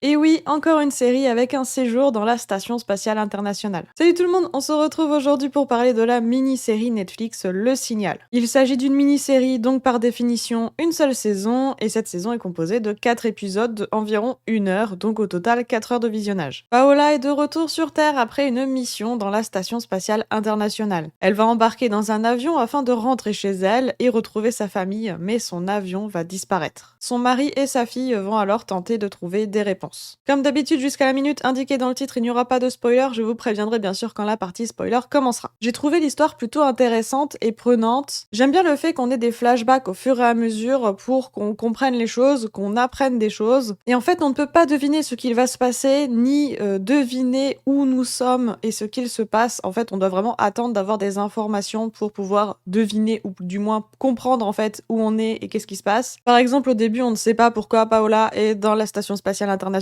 Et oui, encore une série avec un séjour dans la Station Spatiale Internationale. Salut tout le monde, on se retrouve aujourd'hui pour parler de la mini-série Netflix Le Signal. Il s'agit d'une mini-série, donc par définition une seule saison, et cette saison est composée de 4 épisodes d'environ 1 heure, donc au total 4 heures de visionnage. Paola est de retour sur Terre après une mission dans la Station Spatiale Internationale. Elle va embarquer dans un avion afin de rentrer chez elle et retrouver sa famille, mais son avion va disparaître. Son mari et sa fille vont alors tenter de trouver des réponses. Comme d'habitude, jusqu'à la minute indiquée dans le titre, il n'y aura pas de spoiler, je vous préviendrai bien sûr quand la partie spoiler commencera. J'ai trouvé l'histoire plutôt intéressante et prenante. J'aime bien le fait qu'on ait des flashbacks au fur et à mesure pour qu'on comprenne les choses, qu'on apprenne des choses. Et en fait, on ne peut pas deviner ce qu'il va se passer, ni deviner où nous sommes et ce qu'il se passe. En fait, on doit vraiment attendre d'avoir des informations pour pouvoir deviner ou du moins comprendre en fait où on est et qu'est-ce qui se passe. Par exemple, au début, on ne sait pas pourquoi Paola est dans la Station Spatiale Internationale.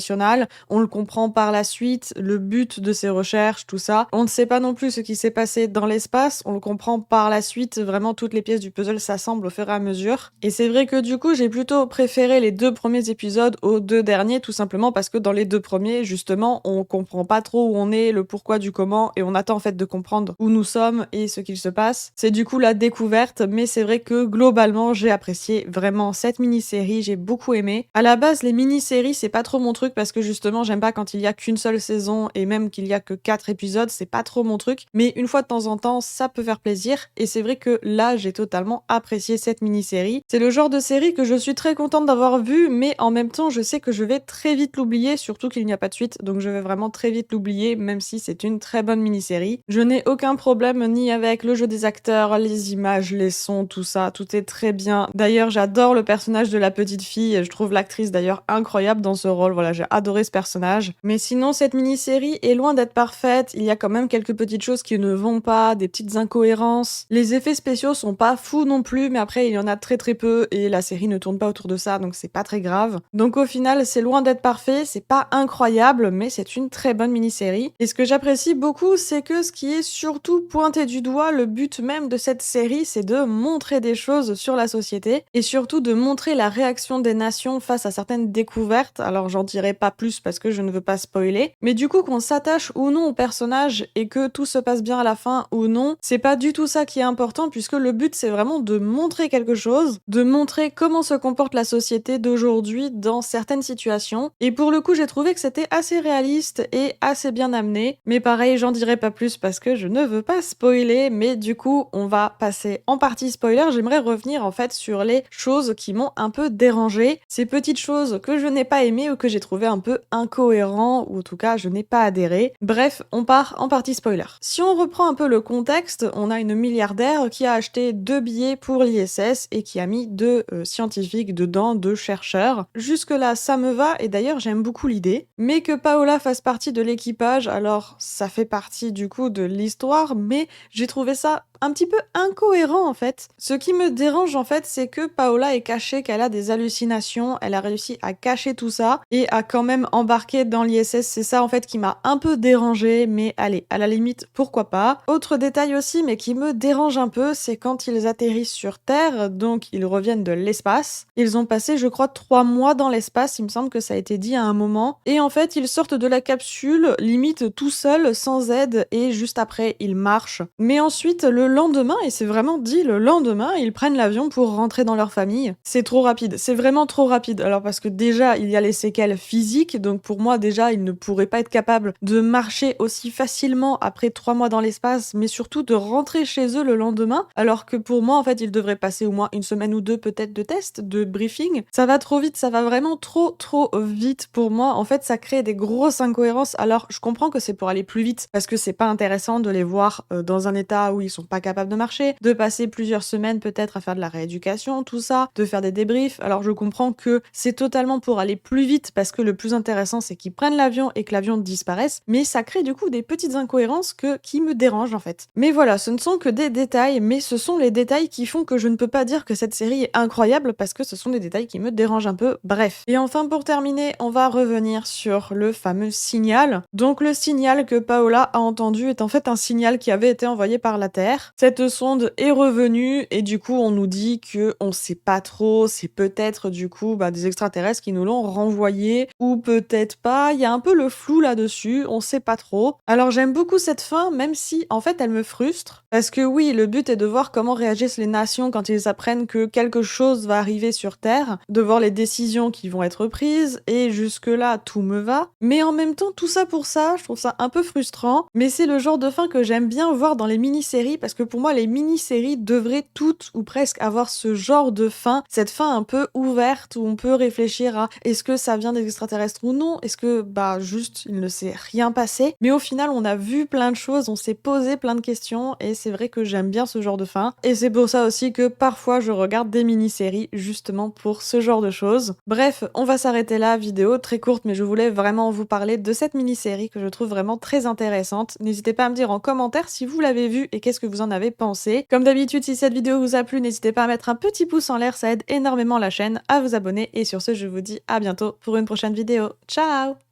On le comprend par la suite, le but de ses recherches, tout ça. On ne sait pas non plus ce qui s'est passé dans l'espace, on le comprend par la suite, vraiment toutes les pièces du puzzle s'assemblent au fur et à mesure. Et c'est vrai que du coup, j'ai plutôt préféré les 2 premiers épisodes aux 2 derniers, tout simplement parce que dans les 2 premiers, justement, on comprend pas trop où on est, le pourquoi du comment, et on attend en fait de comprendre où nous sommes et ce qu'il se passe. C'est du coup la découverte, mais c'est vrai que globalement, j'ai apprécié vraiment cette mini-série, j'ai beaucoup aimé. À la base, les mini-séries, c'est pas trop mon truc parce que justement, j'aime pas quand il y a qu'une seule saison et même qu'il y a que 4 épisodes, c'est pas trop mon truc. Mais une fois de temps en temps, ça peut faire plaisir. Et c'est vrai que là, j'ai totalement apprécié cette mini-série. C'est le genre de série que je suis très contente d'avoir vue, mais en même temps, je sais que je vais très vite l'oublier, surtout qu'il n'y a pas de suite. Donc je vais vraiment très vite l'oublier, même si c'est une très bonne mini-série. Je n'ai aucun problème ni avec le jeu des acteurs, les images, les sons, tout ça. Tout est très bien. D'ailleurs, j'adore le personnage de la petite fille. Je trouve l'actrice d'ailleurs incroyable dans ce rôle. Voilà, j'ai adoré ce personnage. Mais sinon, cette mini-série est loin d'être parfaite. Il y a quand même quelques petites choses qui ne vont pas, des petites incohérences. Les effets spéciaux sont pas fous non plus, mais après, il y en a très très peu et la série ne tourne pas autour de ça, donc c'est pas très grave. Donc au final, c'est loin d'être parfait, c'est pas incroyable, mais c'est une très bonne mini-série. Et ce que j'apprécie beaucoup, c'est que ce qui est surtout pointé du doigt, le but même de cette série, c'est de montrer des choses sur la société et surtout de montrer la réaction des nations face à certaines découvertes. Alors j'en dirai pas plus parce que je ne veux pas spoiler, mais du coup qu'on s'attache ou non au personnage et que tout se passe bien à la fin ou non, c'est pas du tout ça qui est important puisque le but c'est vraiment de montrer quelque chose, de montrer comment se comporte la société d'aujourd'hui dans certaines situations. Et pour le coup, j'ai trouvé que c'était assez réaliste et assez bien amené, mais pareil, j'en dirai pas plus parce que je ne veux pas spoiler, mais du coup, on va passer en partie spoiler. J'aimerais revenir en fait sur les choses qui m'ont un peu dérangé, ces petites choses que je n'ai pas aimées ou que j'ai trouvé un peu incohérent, ou en tout cas je n'ai pas adhéré. Bref, on part en partie spoiler. Si on reprend un peu le contexte, on a une milliardaire qui a acheté 2 billets pour l'ISS et qui a mis 2 scientifiques dedans, 2 chercheurs. Jusque-là, ça me va et d'ailleurs j'aime beaucoup l'idée. Mais que Paola fasse partie de l'équipage, alors ça fait partie du coup de l'histoire, mais j'ai trouvé ça un petit peu incohérent en fait. Ce qui me dérange en fait, c'est que Paola est cachée qu'elle a des hallucinations, elle a réussi à cacher tout ça et à quand même embarquer dans l'ISS. C'est ça en fait qui m'a un peu dérangée, mais allez, à la limite, pourquoi pas. Autre détail aussi, mais qui me dérange un peu, c'est quand ils atterrissent sur Terre, donc ils reviennent de l'espace. Ils ont passé, je crois, 3 mois dans l'espace, il me semble que ça a été dit à un moment. Et en fait, ils sortent de la capsule, limite tout seuls, sans aide, et juste après, ils marchent. Mais ensuite, le lendemain, et c'est vraiment dit le lendemain, ils prennent l'avion pour rentrer dans leur famille. C'est trop rapide, c'est vraiment trop rapide. Alors parce que déjà, il y a les séquelles physiques, donc pour moi déjà, ils ne pourraient pas être capables de marcher aussi facilement après 3 mois dans l'espace, mais surtout de rentrer chez eux le lendemain, alors que pour moi, en fait, ils devraient passer au moins une semaine ou 2 peut-être de test, de briefing. Ça va trop vite, ça va vraiment trop vite pour moi. En fait, ça crée des grosses incohérences. Alors, je comprends que c'est pour aller plus vite, parce que c'est pas intéressant de les voir dans un état où ils sont pas capables de marcher, de passer plusieurs semaines peut-être à faire de la rééducation, tout ça, de faire des débriefs. Alors je comprends que c'est totalement pour aller plus vite parce que le plus intéressant c'est qu'ils prennent l'avion et que l'avion disparaisse, mais ça crée du coup des petites incohérences qui me dérangent en fait. Mais voilà, ce ne sont que des détails, mais ce sont les détails qui font que je ne peux pas dire que cette série est incroyable parce que ce sont des détails qui me dérangent un peu. Bref. Et enfin pour terminer, on va revenir sur le fameux signal. Donc le signal que Paola a entendu est en fait un signal qui avait été envoyé par la Terre. Terre. Cette sonde est revenue et du coup on nous dit que on sait pas trop, c'est peut-être du coup des extraterrestres qui nous l'ont renvoyé ou peut-être pas. Il y a un peu le flou là-dessus, on sait pas trop. Alors j'aime beaucoup cette fin, même si en fait elle me frustre parce que oui, le but est de voir comment réagissent les nations quand ils apprennent que quelque chose va arriver sur Terre, de voir les décisions qui vont être prises et jusque-là tout me va. Mais en même temps, tout ça pour ça, je trouve ça un peu frustrant, mais c'est le genre de fin que j'aime bien voir dans les mini-séries parce que pour moi les mini-séries devraient toutes ou presque avoir ce genre de fin, cette fin un peu ouverte où on peut réfléchir à est-ce que ça vient des extraterrestres ou non, est-ce que juste il ne s'est rien passé, mais au final on a vu plein de choses, on s'est posé plein de questions et c'est vrai que j'aime bien ce genre de fin et c'est pour ça aussi que parfois je regarde des mini-séries justement pour ce genre de choses. Bref, on va s'arrêter là, vidéo très courte mais je voulais vraiment vous parler de cette mini-série que je trouve vraiment très intéressante. N'hésitez pas à me dire en commentaire si vous l'avez vue et qu'est-ce que vous en avez pensé. Comme d'habitude, si cette vidéo vous a plu, n'hésitez pas à mettre un petit pouce en l'air, ça aide énormément la chaîne, à vous abonner et sur ce je vous dis à bientôt pour une prochaine vidéo. Ciao!